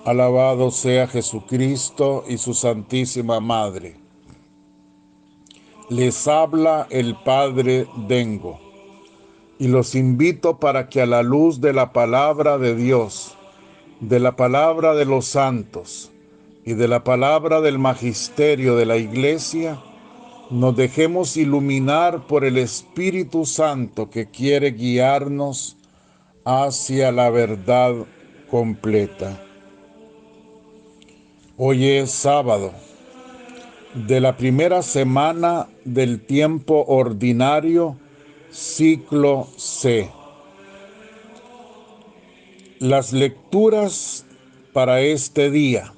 Alabado sea Jesucristo y su Santísima Madre. Les habla el Padre Dengo y los invito para que a la luz de la palabra de Dios, de la palabra de los santos y de la palabra del magisterio de la Iglesia, nos dejemos iluminar por el Espíritu Santo que quiere guiarnos hacia la verdad completa. Hoy es sábado de la primera semana del tiempo ordinario, ciclo C. Las lecturas para este día.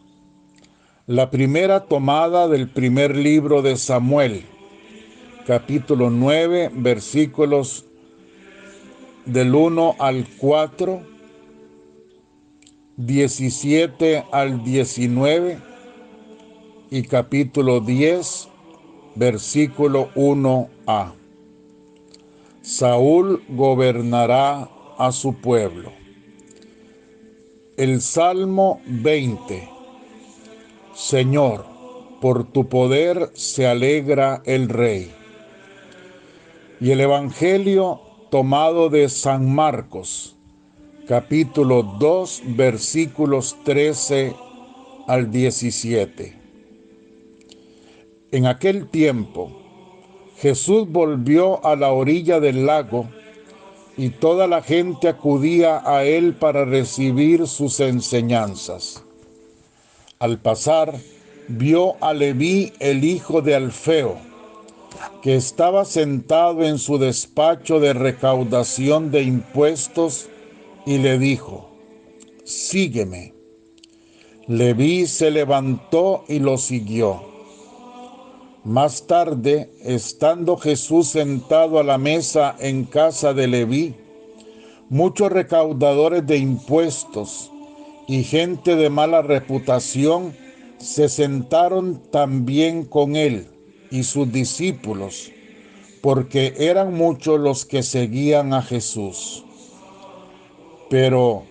La primera tomada del primer libro de Samuel, capítulo 9, versículos del 1 al 4, 17 al 19 y capítulo 10, versículo 1a. Saúl gobernará a su pueblo. El Salmo 20. Señor, por tu poder se alegra el Rey. Y el Evangelio tomado de San Marcos, capítulo 2, versículos 13 al 17. En aquel tiempo, Jesús volvió a la orilla del lago y toda la gente acudía a él para recibir sus enseñanzas. Al pasar, vio a Leví, el hijo de Alfeo, que estaba sentado en su despacho de recaudación de impuestos, y le dijo: «Sígueme». Leví se levantó y lo siguió. Más tarde, estando Jesús sentado a la mesa en casa de Leví, muchos recaudadores de impuestos y gente de mala reputación se sentaron también con él y sus discípulos, porque eran muchos los que seguían a Jesús. Pero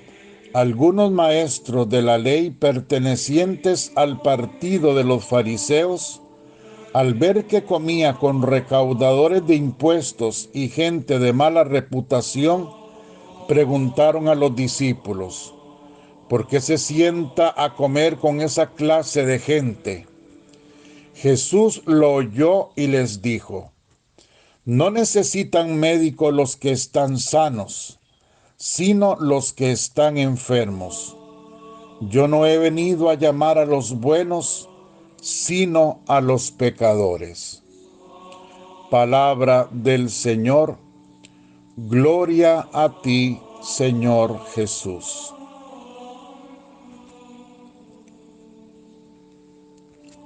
algunos maestros de la ley pertenecientes al partido de los fariseos, al ver que comía con recaudadores de impuestos y gente de mala reputación, preguntaron a los discípulos: ¿por qué se sienta a comer con esa clase de gente? Jesús lo oyó y les dijo: no necesitan médico los que están sanos, sino los que están enfermos. Yo no he venido a llamar a los buenos, sino a los pecadores. Palabra del Señor. Gloria a ti, Señor Jesús.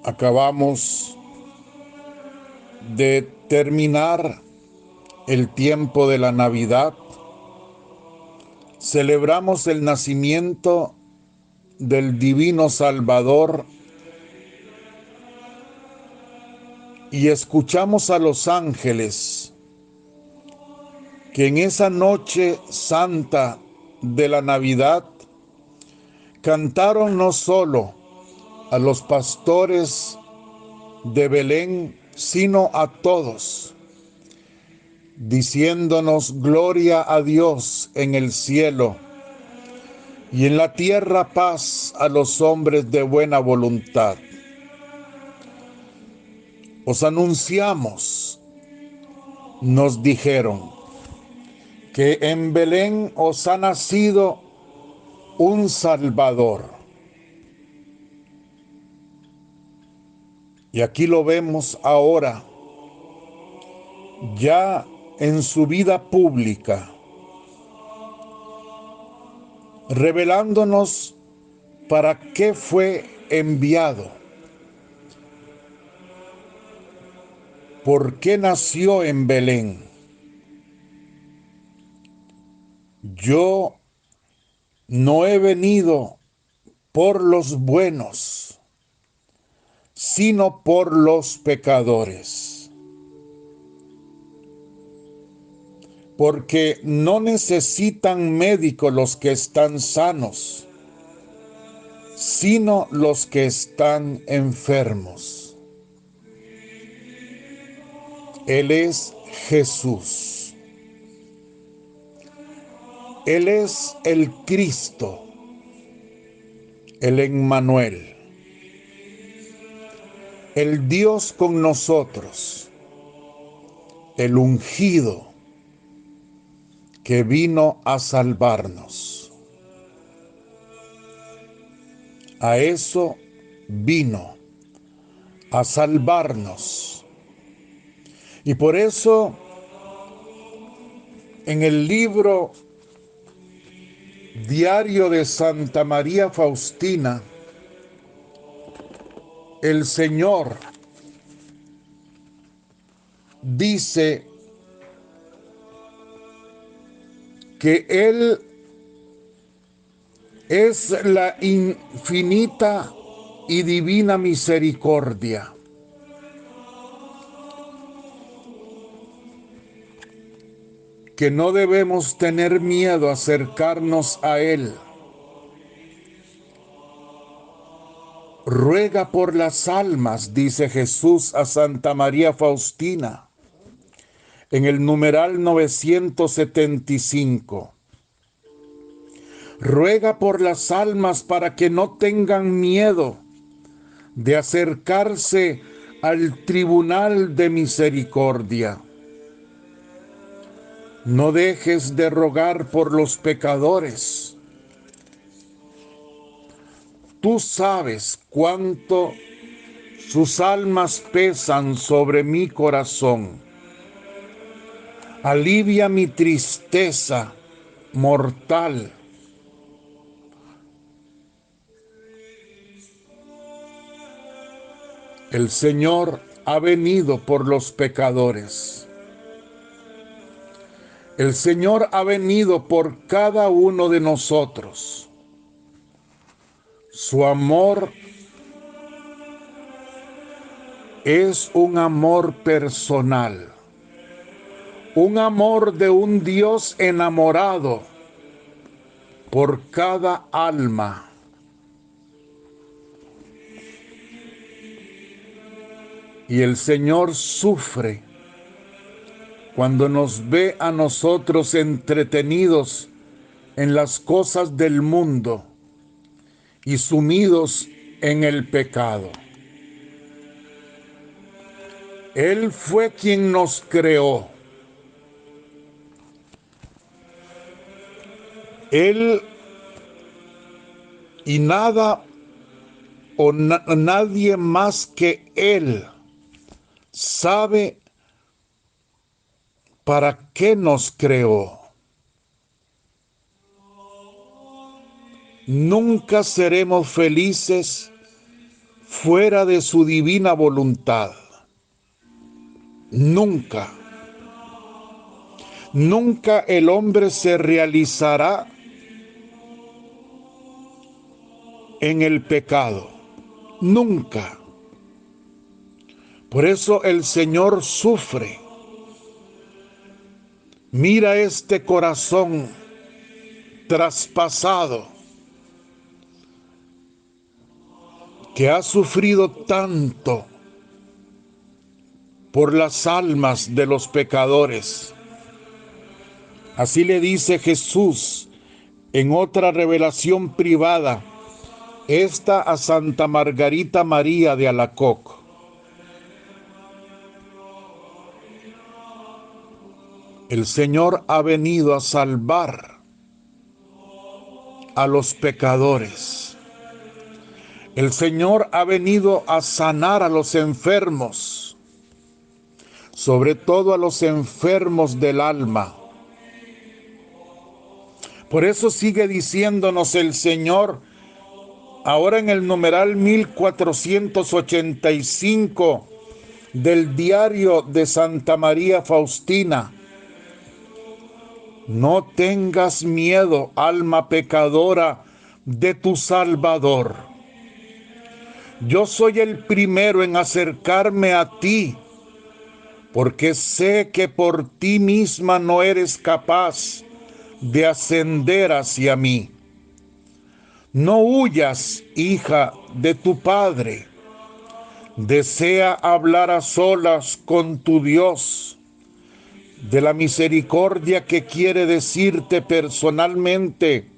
Acabamos de terminar el tiempo de la Navidad. Celebramos el nacimiento del Divino Salvador y escuchamos a los ángeles que en esa noche santa de la Navidad cantaron no solo a los pastores de Belén, sino a todos, diciéndonos: gloria a Dios en el cielo y en la tierra paz a los hombres de buena voluntad. Os anunciamos, nos dijeron, que en Belén os ha nacido un Salvador. Y aquí lo vemos ahora, ya en su vida pública, revelándonos para qué fue enviado, por qué nació en Belén. Yo no he venido por los buenos, sino por los pecadores. Porque no necesitan médico los que están sanos, sino los que están enfermos. Él es Jesús. Él es el Cristo, el Emmanuel, el Dios con nosotros, el ungido que vino a salvarnos. A eso vino, a salvarnos. Y por eso en el libro Diario de Santa María Faustina, el Señor dice que Él es la infinita y divina misericordia. Que no debemos tener miedo a acercarnos a Él. Ruega por las almas, dice Jesús a Santa María Faustina, en el numeral 975. Ruega por las almas para que no tengan miedo de acercarse al tribunal de misericordia. No dejes de rogar por los pecadores. Tú sabes cuánto sus almas pesan sobre mi corazón. Alivia mi tristeza mortal. El Señor ha venido por los pecadores. El Señor ha venido por cada uno de nosotros. Su amor es un amor personal, un amor de un Dios enamorado por cada alma. Y el Señor sufre cuando nos ve a nosotros entretenidos en las cosas del mundo y sumidos en el pecado. Él fue quien nos creó. Él y nada o nadie más que Él sabe para qué nos creó. Nunca seremos felices fuera de su divina voluntad. Nunca. Nunca el hombre se realizará en el pecado. Nunca. Por eso el Señor sufre. Mira este corazón traspasado que ha sufrido tanto por las almas de los pecadores. Así le dice Jesús en otra revelación privada, esta a Santa Margarita María de Alacoc. El Señor ha venido a salvar a los pecadores. El Señor ha venido a sanar a los enfermos, sobre todo a los enfermos del alma. Por eso sigue diciéndonos el Señor, ahora en el numeral 1485 del Diario de Santa María Faustina: no tengas miedo, alma pecadora, de tu Salvador. Yo soy el primero en acercarme a ti, porque sé que por ti misma no eres capaz de ascender hacia mí. No huyas, hija, de tu padre. Desea hablar a solas con tu Dios de la misericordia que quiere decirte personalmente,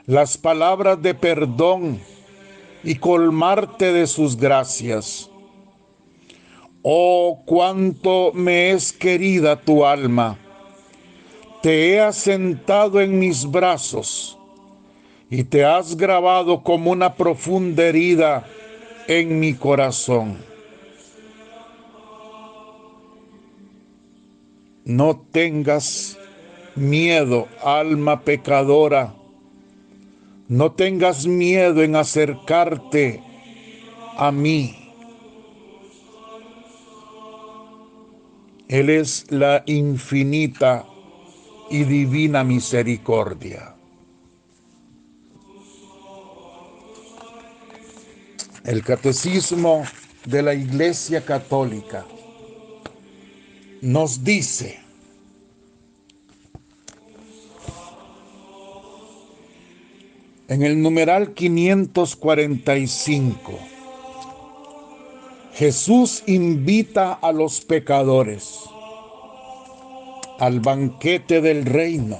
las palabras de perdón y colmarte de sus gracias. Oh, cuánto me es querida tu alma. Te he asentado en mis brazos y te has grabado como una profunda herida en mi corazón. No tengas miedo, alma pecadora. No tengas miedo en acercarte a mí. Él es la infinita y divina misericordia. El Catecismo de la Iglesia Católica nos dice: en el numeral 545, Jesús invita a los pecadores al banquete del reino.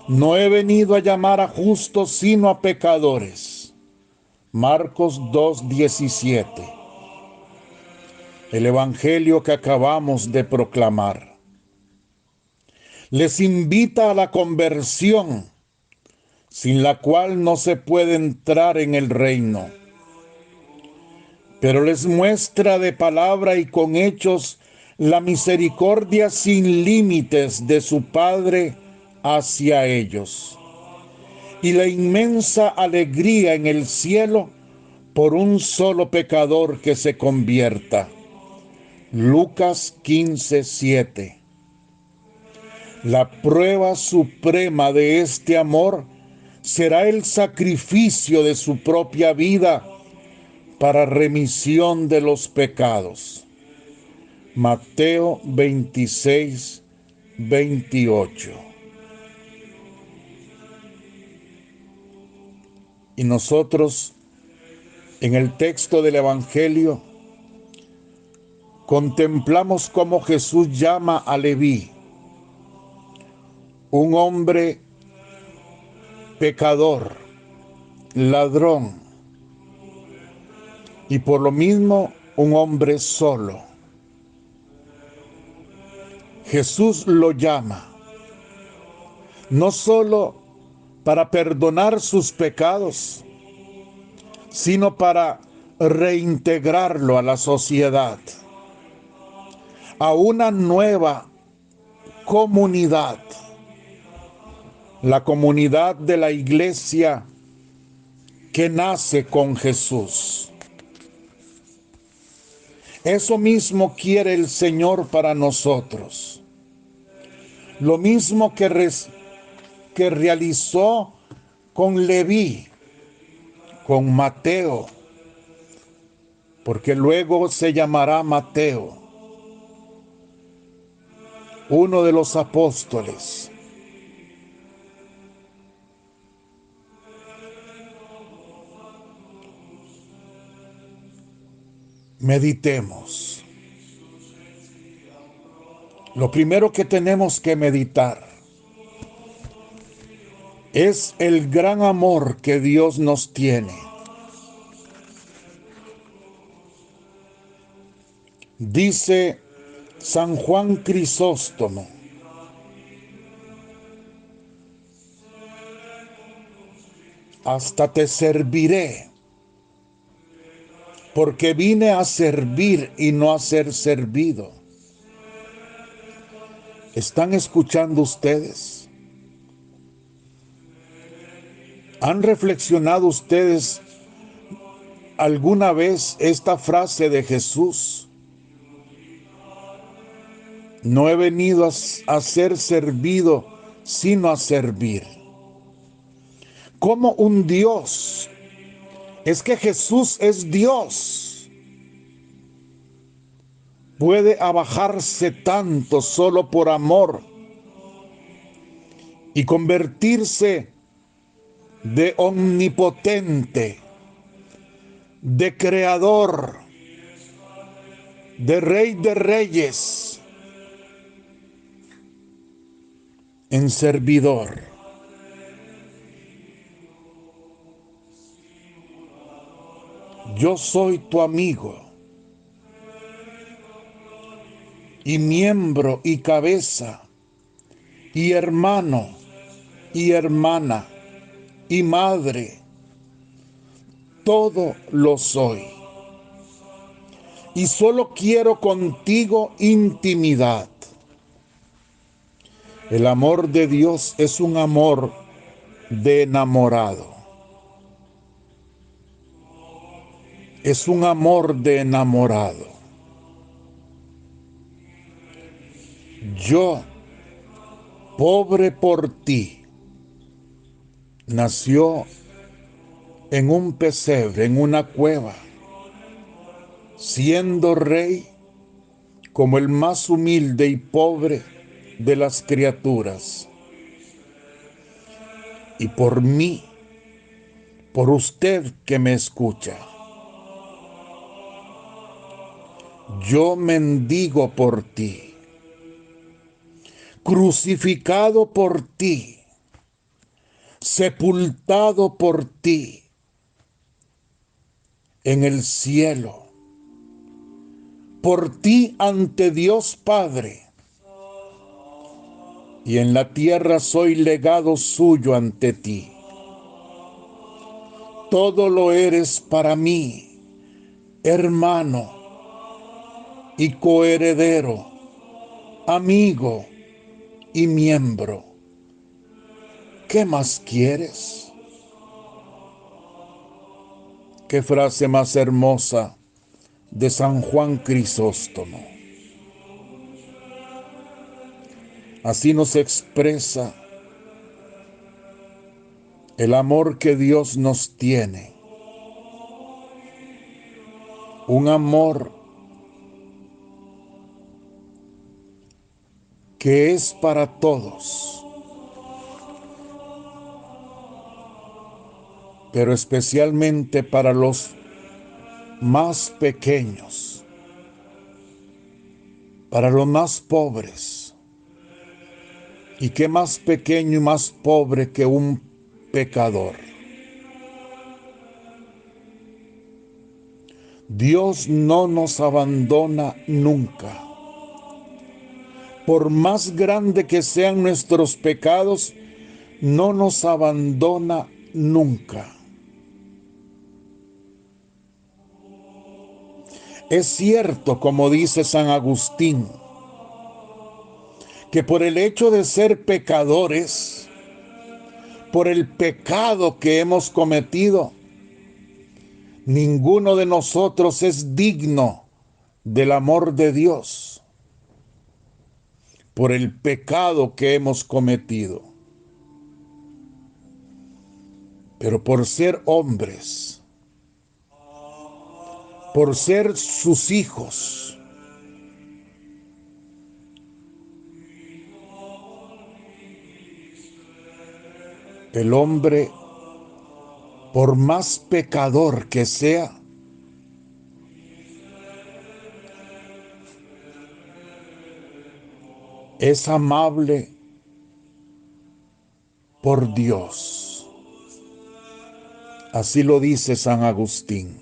No he venido a llamar a justos, sino a pecadores. Marcos 2:17. El evangelio que acabamos de proclamar les invita a la conversión, sin la cual no se puede entrar en el reino. Pero les muestra de palabra y con hechos la misericordia sin límites de su Padre hacia ellos, y la inmensa alegría en el cielo por un solo pecador que se convierta. Lucas 15:7. La prueba suprema de este amor será el sacrificio de su propia vida para remisión de los pecados. Mateo 26:28. Y nosotros, en el texto del Evangelio, contemplamos cómo Jesús llama a Leví, un hombre pecador, ladrón, y por lo mismo un hombre solo. Jesús lo llama no solo para perdonar sus pecados, sino para reintegrarlo a la sociedad, a una nueva comunidad, la comunidad de la iglesia que nace con Jesús. Eso mismo quiere el Señor para nosotros. Lo mismo que realizó con Leví, con Mateo, porque luego se llamará Mateo, uno de los apóstoles. Meditemos. Lo primero que tenemos que meditar es el gran amor que Dios nos tiene. Dice San Juan Crisóstomo: hasta te serviré, porque vine a servir y no a ser servido. ¿Están escuchando ustedes? ¿Han reflexionado ustedes alguna vez esta frase de Jesús? No he venido a ser servido, sino a servir. Como un Dios, es que Jesús es Dios, puede abajarse tanto solo por amor y convertirse de omnipotente, de creador, de rey de reyes, en servidor. Yo soy tu amigo y miembro y cabeza y hermano y hermana y madre. Todo lo soy. Y solo quiero contigo intimidad. El amor de Dios es un amor de enamorado. Es un amor de enamorado. Yo, pobre por ti, nació en un pesebre, en una cueva, siendo rey como el más humilde y pobre de las criaturas. Y por mí, por usted que me escucha, yo mendigo por ti, crucificado por ti, sepultado por ti en el cielo, por ti ante Dios Padre, y en la tierra soy legado suyo ante ti. Todo lo eres para mí, hermano y coheredero, amigo y miembro. ¿Qué más quieres? Qué frase más hermosa de San Juan Crisóstomo. Así nos expresa el amor que Dios nos tiene. Un amor que es para todos, pero especialmente para los más pequeños, para los más pobres. ¿Y qué más pequeño y más pobre que un pecador? Dios no nos abandona nunca. Por más grande que sean nuestros pecados, no nos abandona nunca. Es cierto, como dice San Agustín, que por el hecho de ser pecadores, por el pecado que hemos cometido, ninguno de nosotros es digno del amor de Dios, por el pecado que hemos cometido. Pero por ser hombres, por ser sus hijos, el hombre, por más pecador que sea, es amable por Dios. Así lo dice San Agustín.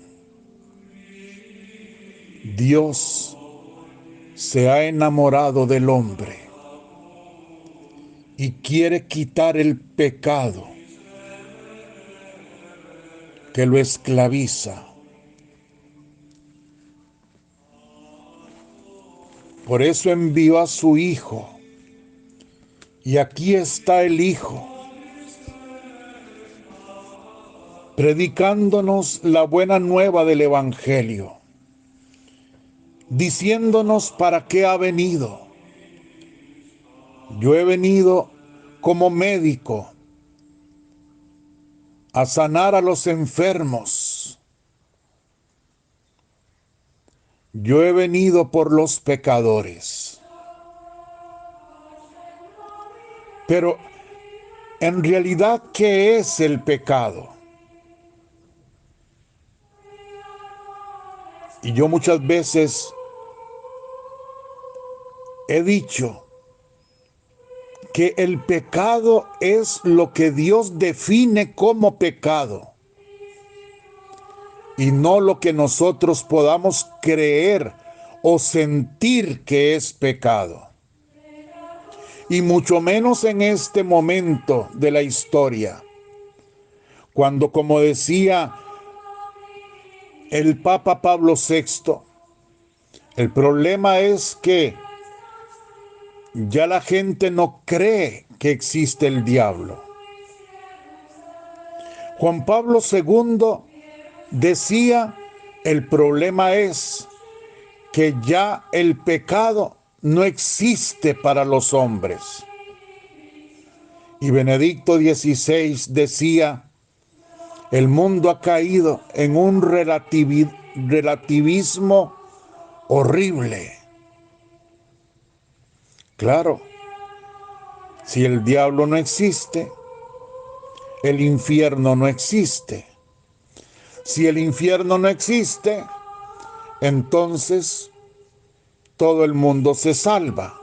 Dios se ha enamorado del hombre y quiere quitar el pecado que lo esclaviza. Por eso envió a su Hijo, y aquí está el Hijo, predicándonos la buena nueva del Evangelio, diciéndonos para qué ha venido. Yo he venido como médico a sanar a los enfermos. Yo he venido por los pecadores. Pero En realidad, ¿qué es el pecado? Y yo muchas veces he dicho que el pecado es lo que Dios define como pecado y no lo que nosotros podamos creer o sentir que es pecado. Y mucho menos en este momento de la historia, cuando, como decía el Papa Pablo VI, el problema es que ya la gente no cree que existe el diablo. Juan Pablo II decía, el problema es que ya el pecado no existe para los hombres. Y Benedicto XVI decía, el mundo ha caído en un relativismo horrible. Claro, si el diablo no existe, el infierno no existe. Si el infierno no existe, entonces todo el mundo se salva.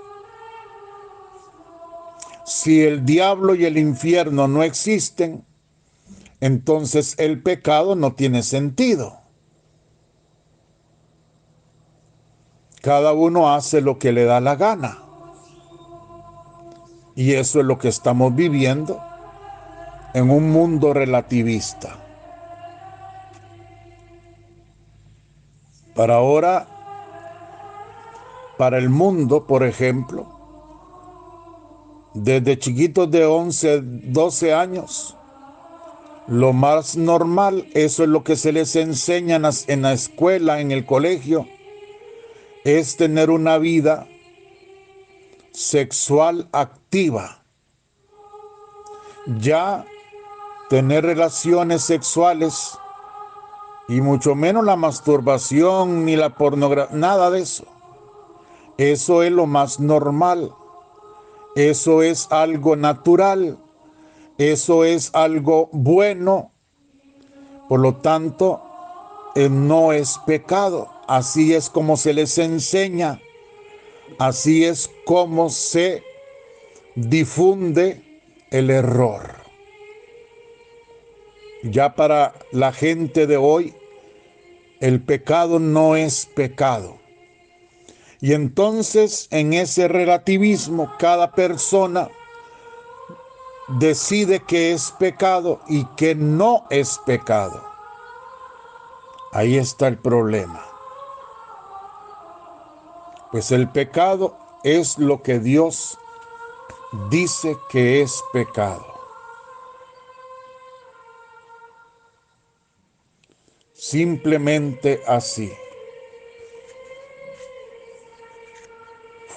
Si el diablo y el infierno no existen, entonces el pecado no tiene sentido. Cada uno hace lo que le da la gana. Y eso es lo que estamos viviendo en un mundo relativista. Para ahora, para el mundo, por ejemplo, desde chiquitos de 11, 12 años, lo más normal, eso es lo que se les enseña en la escuela, en el colegio, es tener una vida sexual activa. Ya tener relaciones sexuales y mucho menos la masturbación ni la pornografía, nada de eso. Eso es lo más normal. Eso es algo natural. Eso es algo bueno. Por lo tanto, no es pecado. Así es como se les enseña. Así es como se difunde el error. Ya para la gente de hoy, el pecado no es pecado. Y entonces, en ese relativismo, cada persona decide qué es pecado y qué no es pecado. Ahí está el problema. Pues el pecado es lo que Dios dice que es pecado. Simplemente así.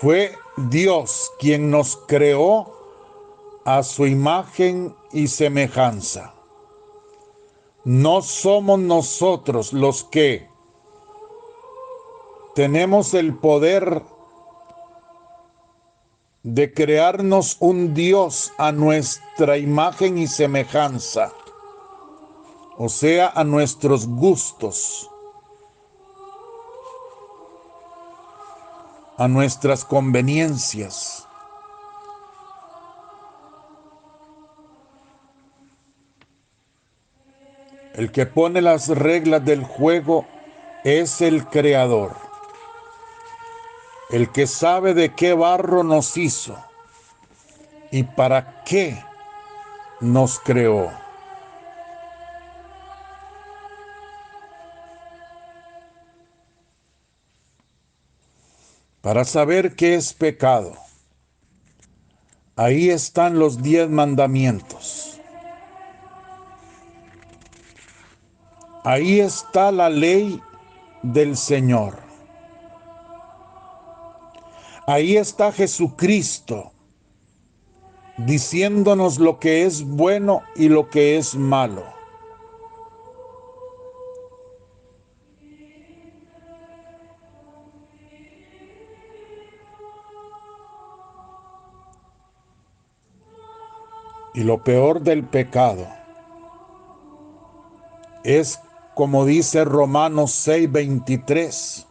Fue Dios quien nos creó a su imagen y semejanza. No somos nosotros los que tenemos el poder de crearnos un Dios a nuestra imagen y semejanza, o sea, a nuestros gustos, a nuestras conveniencias. El que pone las reglas del juego es el Creador, el que sabe de qué barro nos hizo y para qué nos creó. Para saber qué es pecado, ahí están los 10 mandamientos. Ahí está la ley del Señor. Ahí está Jesucristo diciéndonos lo que es bueno y lo que es malo. Y lo peor del pecado es, como dice Romanos 6:23,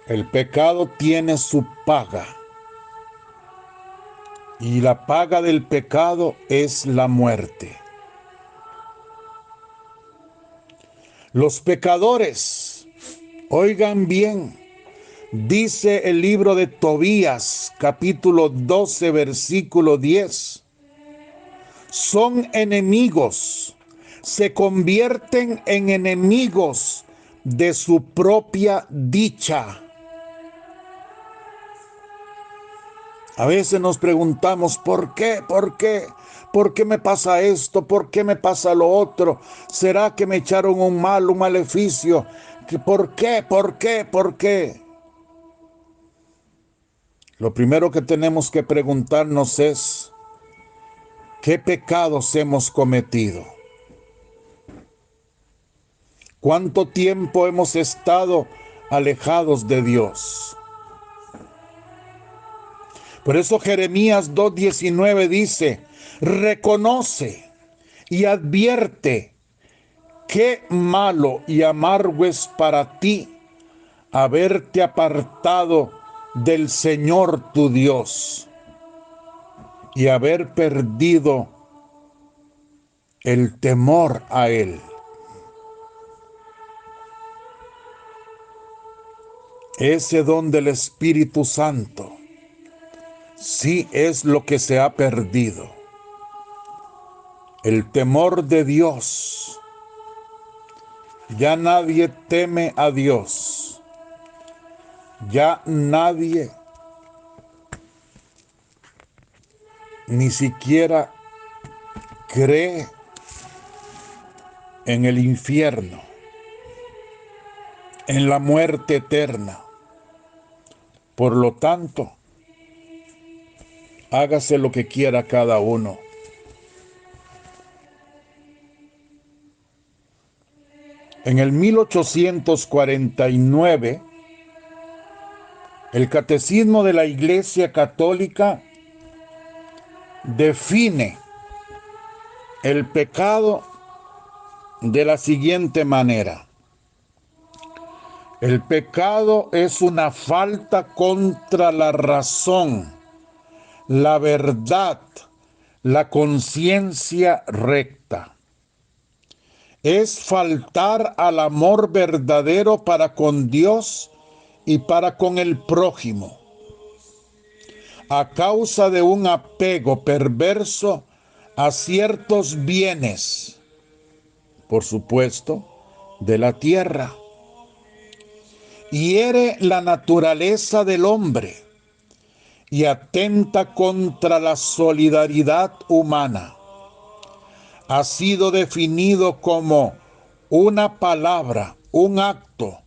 el pecado tiene su paga. Y la paga del pecado es la muerte. Los pecadores, oigan bien, dice el libro de Tobías, capítulo 12, versículo 10, son enemigos, se convierten en enemigos de su propia dicha. A veces nos preguntamos, ¿por qué? ¿Por qué? ¿Por qué me pasa esto? ¿Por qué me pasa lo otro? ¿Será que me echaron un maleficio? ¿Por qué? ¿Por qué? ¿Por qué? Lo primero que tenemos que preguntarnos es, ¿qué pecados hemos cometido? ¿Cuánto tiempo hemos estado alejados de Dios? Por eso Jeremías 2:19 dice, reconoce y advierte qué malo y amargo es para ti haberte apartado del Señor tu Dios y haber perdido el temor a Él. Ese don del Espíritu Santo sí es lo que se ha perdido. El temor de Dios. Ya nadie teme a Dios. Ya nadie ni siquiera cree en el infierno, en la muerte eterna. Por lo tanto, hágase lo que quiera cada uno. En el 1849, el Catecismo de la Iglesia Católica define el pecado de la siguiente manera. El pecado es una falta contra la razón, la verdad, la conciencia recta. Es faltar al amor verdadero para con Dios y para con el prójimo, a causa de un apego perverso a ciertos bienes, por supuesto, de la tierra. Hiere la naturaleza del hombre y atenta contra la solidaridad humana. Ha sido definido como una palabra, un acto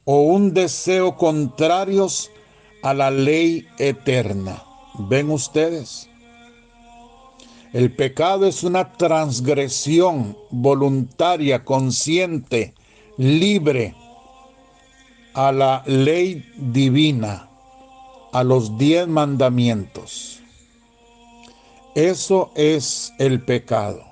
o un deseo contrarios a la ley eterna. ¿Ven ustedes? El pecado es una transgresión voluntaria, consciente, libre a la ley divina, a los 10 mandamientos. Eso es el pecado.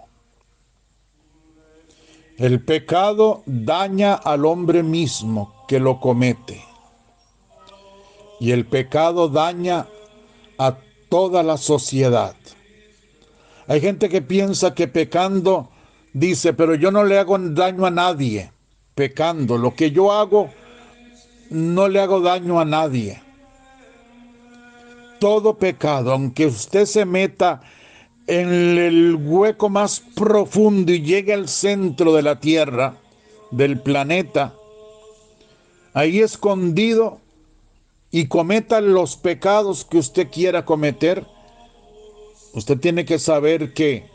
El pecado daña al hombre mismo que lo comete. Y el pecado daña a toda la sociedad. Hay gente que piensa que pecando, dice, pero yo no le hago daño a nadie. Pecando, lo que yo hago, no le hago daño a nadie. Todo pecado, aunque usted se meta en el hueco más profundo y llegue al centro de la tierra, del planeta, ahí escondido, y cometa los pecados que usted quiera cometer, usted tiene que saber que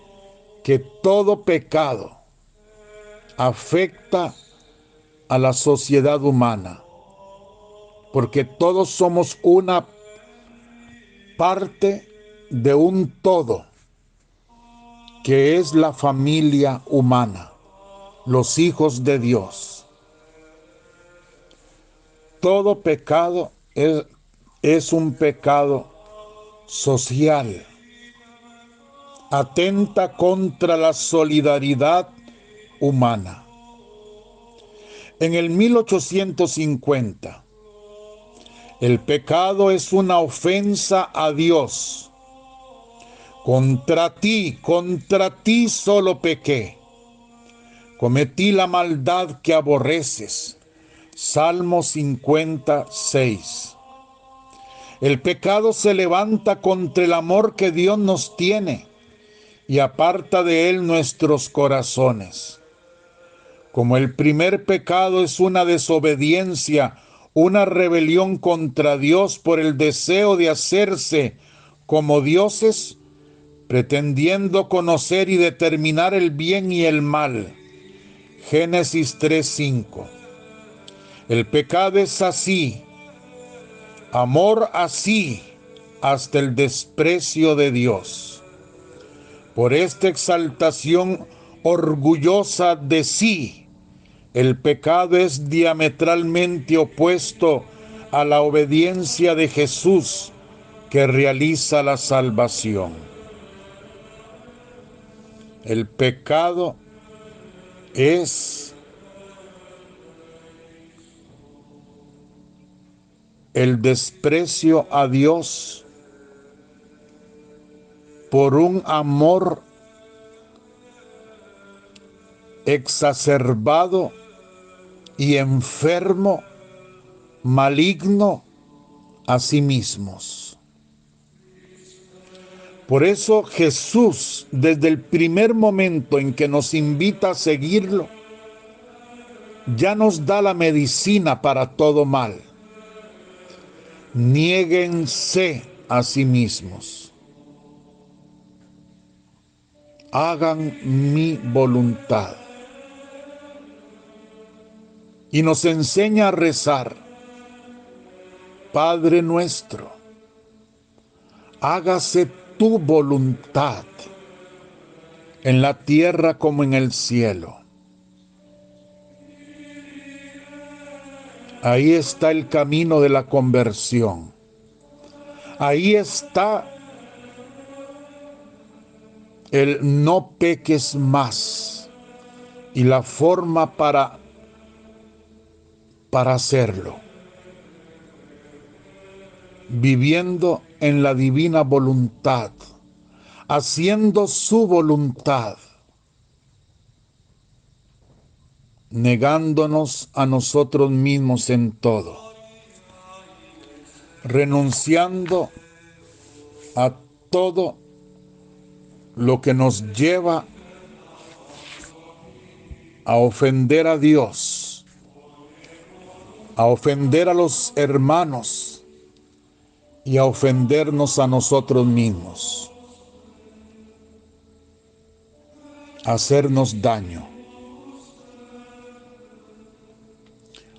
todo pecado afecta a la sociedad humana, porque todos somos una parte de un todo, que es la familia humana, los hijos de Dios. Todo pecado es un pecado social. atenta contra la solidaridad humana. En el 1850, el pecado es una ofensa a Dios. Contra ti solo pequé. Cometí la maldad que aborreces. Salmo 56. El pecado se levanta contra el amor que Dios nos tiene y aparta de él nuestros corazones. Como el primer pecado es una desobediencia, una rebelión contra Dios por el deseo de hacerse como dioses, pretendiendo conocer y determinar el bien y el mal. Génesis 3:5. El pecado es así, amor así, hasta el desprecio de Dios. Por esta exaltación orgullosa de sí, el pecado es diametralmente opuesto a la obediencia de Jesús que realiza la salvación. El pecado es el desprecio a Dios por un amor exacerbado y enfermo, maligno a sí mismos. Por eso Jesús, desde el primer momento en que nos invita a seguirlo, ya nos da la medicina para todo mal. Niéguense a sí mismos. Hagan mi voluntad. Y nos enseña a rezar: Padre nuestro, hágase tu voluntad, en la tierra como en el cielo. Ahí está el camino de la conversión. Ahí está el no peques más y la forma para hacerlo. Viviendo en la divina voluntad, haciendo su voluntad, negándonos a nosotros mismos en todo, renunciando a todo lo que nos lleva a ofender a Dios, a ofender a los hermanos y a ofendernos a nosotros mismos, a hacernos daño.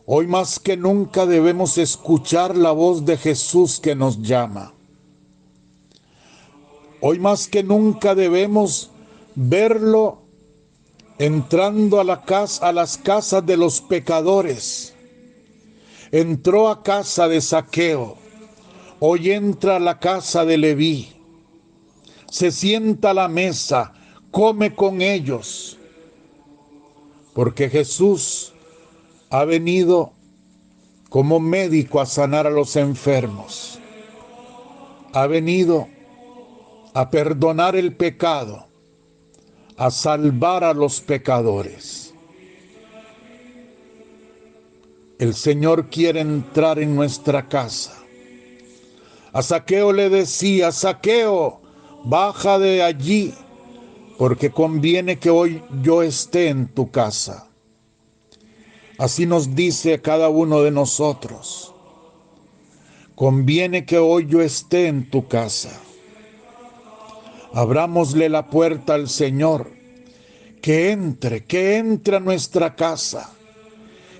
Hoy más que nunca debemos escuchar la voz de Jesús que nos llama. Hoy más que nunca debemos verlo entrando a las casas de los pecadores. Entró a casa de Zaqueo, hoy entra a la casa de Leví. Se sienta a la mesa, come con ellos, porque Jesús ha venido como médico a sanar a los enfermos. Ha venido a perdonar el pecado, a salvar a los pecadores. El Señor quiere entrar en nuestra casa. A Zaqueo le decía: Zaqueo, baja de allí, porque conviene que hoy yo esté en tu casa. Así nos dice a cada uno de nosotros: conviene que hoy yo esté en tu casa. Abrámosle la puerta al Señor, que entre a nuestra casa,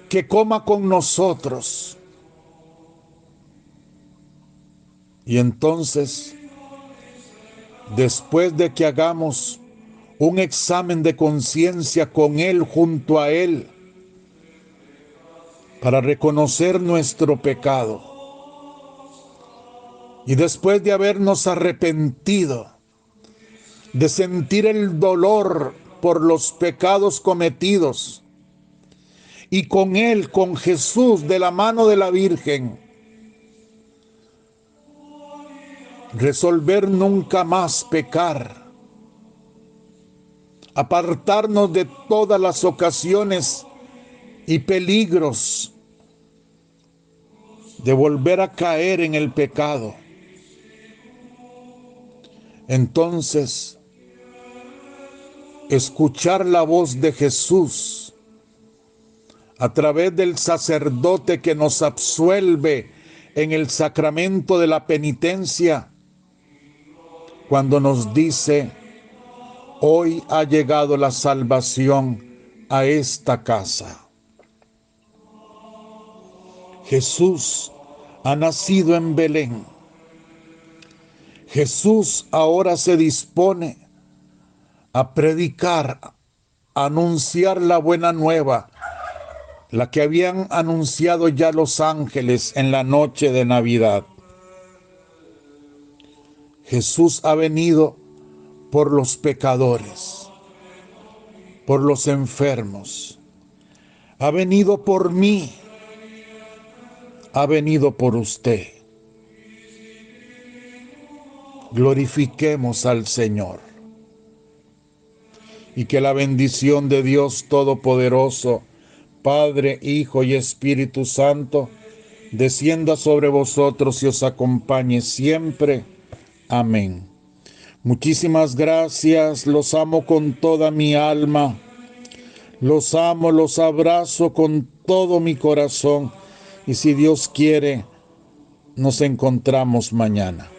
que coma con nosotros. Y entonces, después de que hagamos un examen de conciencia con Él, junto a Él, para reconocer nuestro pecado, y después de habernos arrepentido, de sentir el dolor por los pecados cometidos, y con Él, con Jesús, de la mano de la Virgen, resolver nunca más pecar, apartarnos de todas las ocasiones y peligros de volver a caer en el pecado. Entonces, escuchar la voz de Jesús a través del sacerdote que nos absuelve en el sacramento de la penitencia, cuando nos dice: hoy ha llegado la salvación a esta casa. Jesús ha nacido en Belén. Jesús ahora se dispone a predicar, a anunciar la buena nueva, la que habían anunciado ya los ángeles en la noche de Navidad. Jesús ha venido por los pecadores, por los enfermos. Ha venido por mí, ha venido por usted. Glorifiquemos al Señor. Y que la bendición de Dios Todopoderoso, Padre, Hijo y Espíritu Santo, descienda sobre vosotros y os acompañe siempre. Amén. Muchísimas gracias, los amo con toda mi alma. Los amo, los abrazo con todo mi corazón. Y si Dios quiere, nos encontramos mañana.